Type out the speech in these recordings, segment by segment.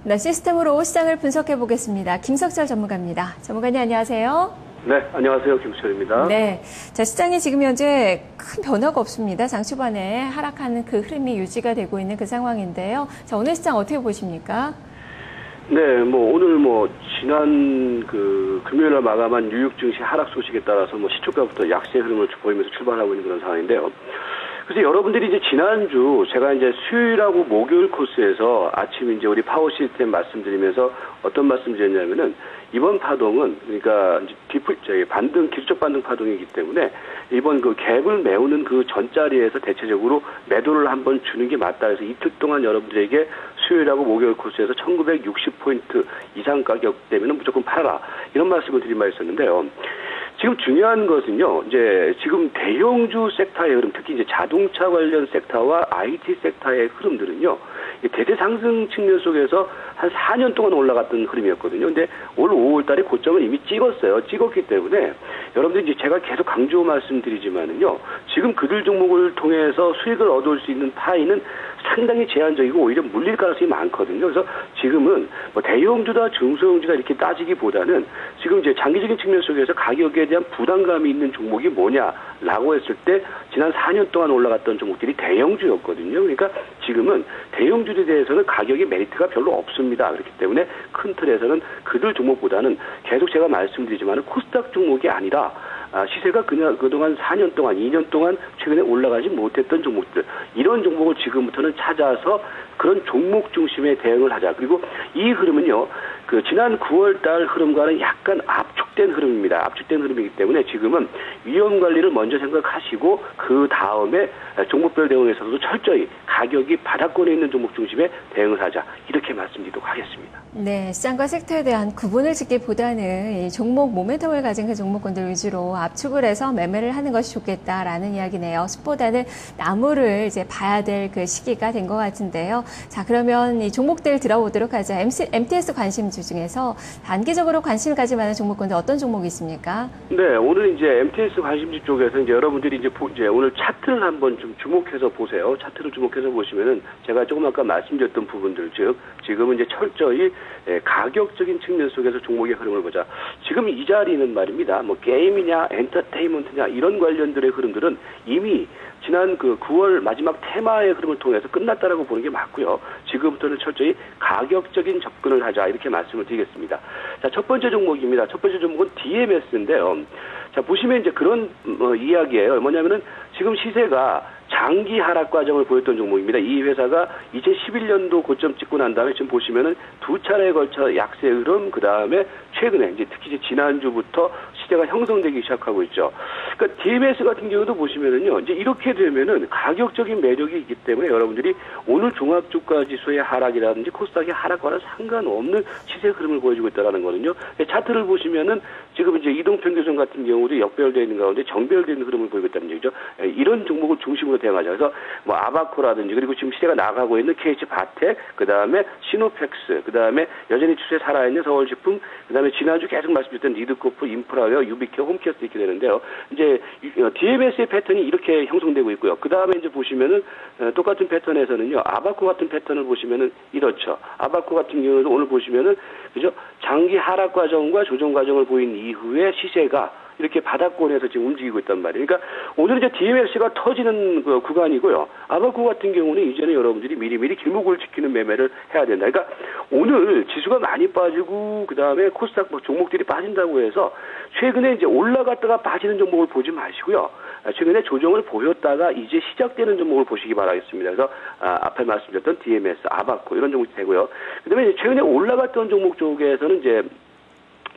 네, 시스템으로 시장을 분석해 보겠습니다. 김석철 전문가입니다. 전문가님 안녕하세요. 네, 안녕하세요. 김석철입니다. 네, 자, 시장이 지금 현재 큰 변화가 없습니다. 장 초반에 하락하는 그 흐름이 유지가 되고 있는 그 상황인데요. 자, 오늘 시장 어떻게 보십니까? 네, 오늘 지난 금요일날 마감한 뉴욕 증시 하락 소식에 따라서 시초가부터 약세 흐름을 보이면서 출발하고 있는 그런 상황인데요. 그래서 여러분들이 이제 지난주 제가 이제 수요일하고 목요일 코스에서 아침 이제 우리 파워 시스템 말씀드리면서 어떤 말씀 드렸냐면은 이번 파동은 그러니까 이제 기술적 반등 파동이기 때문에 이번 그 갭을 메우는 그 전자리에서 대체적으로 매도를 한번 주는 게 맞다 해서 이틀 동안 여러분들에게 수요일하고 목요일 코스에서 1960포인트 이상 가격 되면은 무조건 팔아라 이런 말씀을 드린 바 있었는데요. 지금 중요한 것은요, 이제 지금 대형주 섹터의 흐름, 특히 이제 자동차 관련 섹터와 IT 섹터의 흐름들은요, 대대 상승 측면 속에서 한 4년 동안 올라갔던 흐름이었거든요. 근데 올 5월 달에 고점을 이미 찍었어요. 찍었기 때문에 여러분들이 이제 제가 계속 강조 말씀드리지만은요, 지금 그들 종목을 통해서 수익을 얻을 수 있는 파이는 상당히 제한적이고 오히려 물릴 가능성이 많거든요. 그래서 지금은 대형주다 중소형주다 이렇게 따지기보다는 지금 이제 장기적인 측면 속에서 가격에 대한 부담감이 있는 종목이 뭐냐라고 했을 때 지난 4년 동안 올라갔던 종목들이 대형주였거든요. 그러니까 지금은 대형주에 대해서는 가격의 메리트가 별로 없습니다. 그렇기 때문에 큰 틀에서는 그들 종목보다는 계속 제가 말씀드리지만 코스닥 종목이 아니라 시세가 그동안 4년 동안, 2년 동안 최근에 올라가지 못했던 종목들, 이런 종목을 지금부터는 찾아서 그런 종목 중심의 대응을 하자. 그리고 이 흐름은요, 지난 9월 달 흐름과는 약간 압축된 흐름입니다. 압축된 흐름이기 때문에 지금은 위험 관리를 먼저 생각하시고 그 다음에 종목별 대응에서도 철저히 가격이 바닥권에 있는 종목 중심의 대응을 하자. 이렇게 말씀드리도록 하겠습니다. 네, 시장과 섹터에 대한 구분을 짓기보다는 이 종목 모멘텀을 가진 그 종목군들 위주로 압축을 해서 매매를 하는 것이 좋겠다라는 이야기네요. 숫보다는 나무를 이제 봐야 될 그 시기가 된 것 같은데요. 자, 그러면 이 종목들 들어보도록 하죠. MTS 관심주 중에서 단기적으로 관심을 가질 만한 종목군들 어떤 종목이 있습니까? 네, 오늘 이제 MTS 관심주 쪽에서 이제 여러분들이 이제 오늘 차트를 한번 좀 주목해서 보세요. 차트를 주목해서 보시면은 제가 조금 아까 말씀드렸던 부분들, 즉 지금은 이제 철저히 가격적인 측면 속에서 종목의 흐름을 보자. 지금 이 자리는 말입니다. 게임이냐, 엔터테인먼트냐 이런 관련들의 흐름들은 이미 지난 9월 마지막 테마의 흐름을 통해서 끝났다라고 보는 게 맞고요. 지금부터는 철저히 가격적인 접근을 하자 이렇게 말씀을 드리겠습니다. 자, 첫 번째 종목입니다. 첫 번째 종목은 DMS인데요. 자, 보시면 이제 그런 이야기예요. 뭐냐면은 지금 시세가 장기 하락 과정을 보였던 종목입니다. 이 회사가 2011년도 고점 찍고 난 다음에 지금 보시면은 두 차례에 걸쳐 약세 흐름, 그 다음에 최근에 이제 특히 지난주부터 시세가 형성되기 시작하고 있죠. 그러니까 DMS 같은 경우도 보시면은요, 이제 이렇게 되면은 가격적인 매력이 있기 때문에 여러분들이 오늘 종합주가 지수의 하락이라든지 코스닥의 하락과는 상관없는 시세 흐름을 보여주고 있다는 거는요. 차트를 보시면은 지금 이제 이동평균선 같은 경우도 역별되어 있는 가운데 정별되는 흐름을 보이고 있다는 얘기죠. 이런 종목을 중심으로 대응하자. 그래서 아바코라든지 그리고 지금 시세가 나가고 있는 KH바텍, 그 다음에 시노펙스, 그 다음에 여전히 추세 살아있는 서울식품, 그 다음에 지난주 계속 말씀드렸던 리드코프, 인프라웨어, 유비케어, 홈케어스 이렇게 되는데요. 이제 DMS의 패턴이 이렇게 형성되고 있고요. 그 다음에 이제 보시면은 똑같은 패턴에서는요, 아바코 같은 패턴을 보시면은 이렇죠. 아바코 같은 경우도 오늘 보시면은 그죠? 장기 하락 과정과 조정 과정을 보인 이후에 시세가 이렇게 바닥권에서 지금 움직이고 있단 말이에요. 그러니까 오늘 이제 DMS가 터지는 구간이고요. 아바코 같은 경우는 이제는 여러분들이 미리미리 길목을 지키는 매매를 해야 된다. 그러니까 오늘 지수가 많이 빠지고 그 다음에 코스닥 종목들이 빠진다고 해서 최근에 이제 올라갔다가 빠지는 종목을 보지 마시고요. 최근에 조정을 보였다가 이제 시작되는 종목을 보시기 바라겠습니다. 그래서 앞에 말씀드렸던 DMS, 아바코 이런 종목이 되고요. 그 다음에 이제 최근에 올라갔던 종목 쪽에서는 이제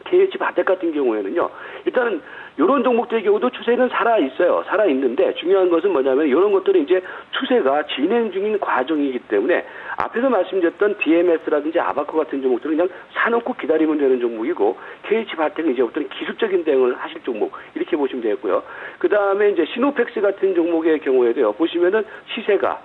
KH바텍 같은 경우에는요, 일단은 이런 종목들의 경우도 추세는 살아있어요. 살아있는데 중요한 것은 뭐냐면 이런 것들은 이제 추세가 진행 중인 과정이기 때문에 앞에서 말씀드렸던 DMS라든지 아바코 같은 종목들은 그냥 사놓고 기다리면 되는 종목이고 KH바텍은 이제부터는 기술적인 대응을 하실 종목 이렇게 보시면 되겠고요. 그 다음에 이제 시노펙스 같은 종목의 경우에도요, 보시면은 시세가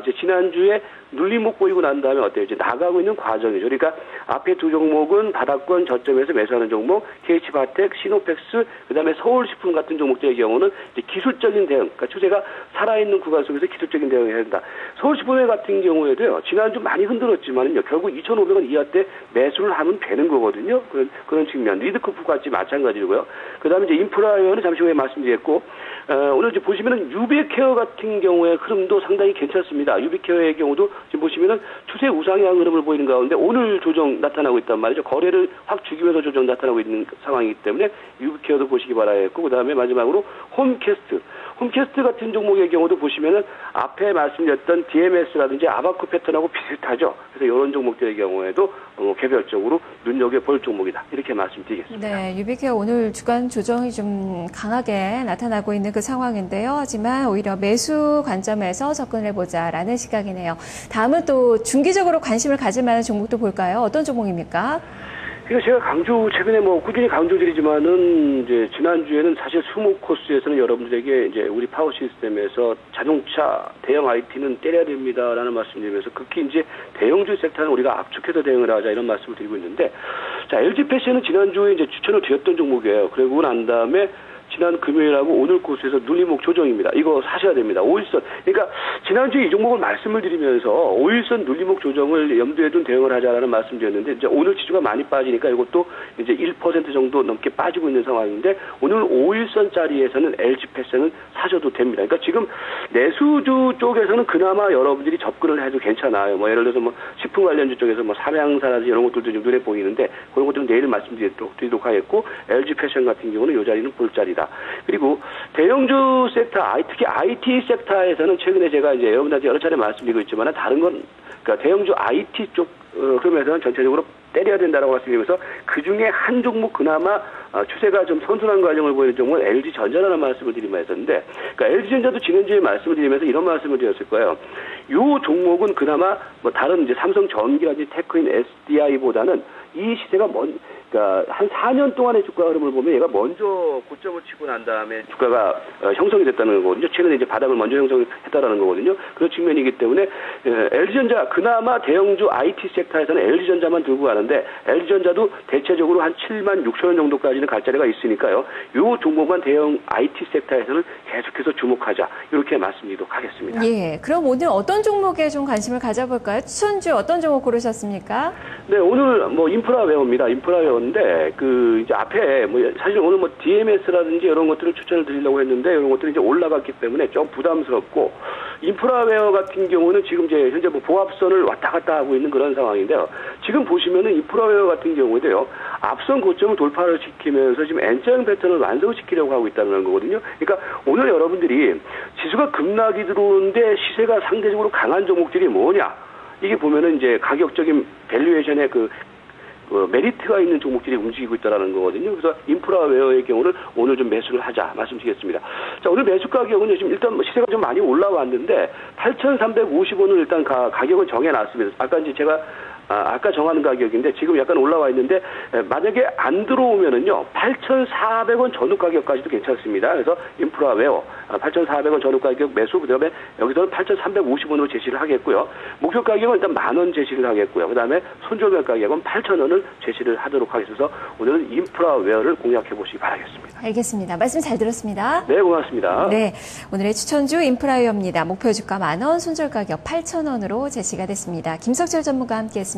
이제 지난주에 눌림목 보이고 난 다음에 어때요? 이제 나가고 있는 과정이죠. 그러니까 앞에 두 종목은 바닥권 저점에서 매수하는 종목, KH바텍, 시노펙스, 그다음에 서울식품 같은 종목들의 경우는 이제 기술적인 대응, 그러니까 추세가 살아있는 구간 속에서 기술적인 대응을 해야 된다. 서울식품 같은 경우에도요, 지난주 많이 흔들었지만요, 결국 2,500원 이하 때 매수를 하면 되는 거거든요. 그런 측면. 리드코프 같이 마찬가지고요. 그다음에 이제 인프라웨어는 잠시 후에 말씀드렸고, 오늘 이제 보시면은 유비케어 같은 경우의 흐름도 상당히 괜찮습니다. 유비케어의 경우도 지금 보시면은 추세 우상향 흐름을 보이는 가운데 오늘 조정 나타나고 있단 말이죠. 거래를 확 죽이면서 조정 나타나고 있는 상황이기 때문에 유비케어도 보시기 바라겠고, 그 다음에 마지막으로 홈캐스트 같은 종목의 경우도 보시면은 앞에 말씀드렸던 DMS라든지 아바코 패턴하고 비슷하죠. 그래서 이런 종목들의 경우에도 개별적으로 눈여겨볼 종목이다. 이렇게 말씀드리겠습니다. 네, 유비케어 오늘 주간 조정이 좀 강하게 나타나고 있는 그 상황인데요. 하지만 오히려 매수 관점에서 접근을 해보자라는 시각이네요. 다음은 또 중기적으로 관심을 가질 만한 종목도 볼까요? 어떤 종목입니까? 그래서 제가 최근에 꾸준히 강조드리지만은, 이제, 지난주에는 사실 수목 코스에서는 여러분들에게 이제 우리 파워 시스템에서 자동차 대형 IT는 때려야 됩니다라는 말씀드리면서 특히 이제 대형주 섹터는 우리가 압축해서 대응을 하자 이런 말씀을 드리고 있는데, 자, LG 패션은 지난주에 이제 추천을 드렸던 종목이에요. 그리고 난 다음에 지난 금요일하고 오늘 코스에서 눌림목 조정입니다. 이거 사셔야 됩니다. 5일선. 그러니까 지난주에 이 종목을 말씀을 드리면서 5일선 눌림목 조정을 염두에 둔 대응을 하자라는 말씀드렸는데, 이제 오늘 지수가 많이 빠지니까 이것도 이제 1% 정도 넘게 빠지고 있는 상황인데, 오늘 5일선짜리에서는 LG 패션은 사셔도 됩니다. 그러니까 지금 내수주 쪽에서는 그나마 여러분들이 접근을 해도 괜찮아요. 예를 들어서 식품 관련주 쪽에서 삼양사라든지 이런 것들도 좀 눈에 보이는데, 그런 것들은 내일 말씀드리도록 하겠고, LG 패션 같은 경우는 이 자리는 볼자리다. 그리고 대형주 섹터, 특히 IT 섹터에서는 최근에 제가 이제 여러분들한테 여러 차례 말씀드리고 있지만, 다른 건, 그러니까 대형주 IT 쪽 흐름에서는 전체적으로 때려야 된다라고 말씀드리면서, 그 중에 한 종목 그나마 추세가 좀 선순환 과정을 보이는 종목은 LG전자라는 말씀을 드리면 했었는데, 그러니까 LG전자도 지난주에 말씀을 드리면서 이런 말씀을 드렸을 거예요. 이 종목은 그나마 다른 이제 삼성전기라든지 테크인 SDI보다는 이 시세가 그러니까 한 4년 동안의 주가 흐름을 보면 얘가 먼저 고점을 치고 난 다음에 주가가 형성이 됐다는 거거든요. 최근에 이제 바닥을 먼저 형성했다라는 거거든요. 그런 측면이기 때문에 LG전자 그나마 대형주 IT 섹터에서는 LG전자만 들고 가는데, LG전자도 대체적으로 한 7만 6천 원 정도까지는 갈 자리가 있으니까요. 이 종목만 대형 IT 섹터에서는 계속해서 주목하자, 이렇게 말씀드리도록 하겠습니다. 예, 그럼 오늘 어떤 종목에 좀 관심을 가져볼까요? 추천주 어떤 종목 고르셨습니까? 네, 오늘 인프라웨어입니다. 인프라웨어인데, 이제 앞에 사실 오늘 DMS라든지 이런 것들을 추천을 드리려고 했는데, 이런 것들이 이제 올라갔기 때문에 좀 부담스럽고, 인프라웨어 같은 경우는 지금 이제 현재 보합선을 왔다 갔다 하고 있는 그런 상황인데요. 지금 보시면은 인프라웨어 같은 경우에도요, 앞선 고점을 돌파를 시키면서 지금 N자형 패턴을 완성시키려고 하고 있다는 거거든요. 그러니까 오늘 여러분들이 지수가 급락이 들어오는데 시세가 상대적으로 강한 종목들이 뭐냐? 이게 보면은 이제 가격적인 밸류에이션의 메리트가 있는 종목들이 움직이고 있다는 거거든요. 그래서 인프라웨어의 경우는 오늘 좀 매수를 하자 말씀드리겠습니다. 자, 오늘 매수 가격은 지금 일단 시세가 좀 많이 올라왔는데 8,350원을 일단 가격을 정해놨습니다. 아까 이제 제가 아까 정하는 가격인데 지금 약간 올라와 있는데, 만약에 안 들어오면은요 8,400원 전후 가격까지도 괜찮습니다. 그래서 인프라웨어 8,400원 전후 가격 매수, 그다음에 여기서는 8,350원으로 제시를 하겠고요. 목표 가격은 일단 10,000원 제시를 하겠고요. 그다음에 손절매 가격은 8,000원을 제시를 하도록 하겠습니다. 오늘은 인프라웨어를 공략해 보시기 바라겠습니다. 알겠습니다. 말씀 잘 들었습니다. 네, 고맙습니다. 네, 오늘의 추천주 인프라웨어입니다. 목표 주가 10,000원, 손절 가격 8,000원으로 제시가 됐습니다. 김석철 전문가와 함께했습니다.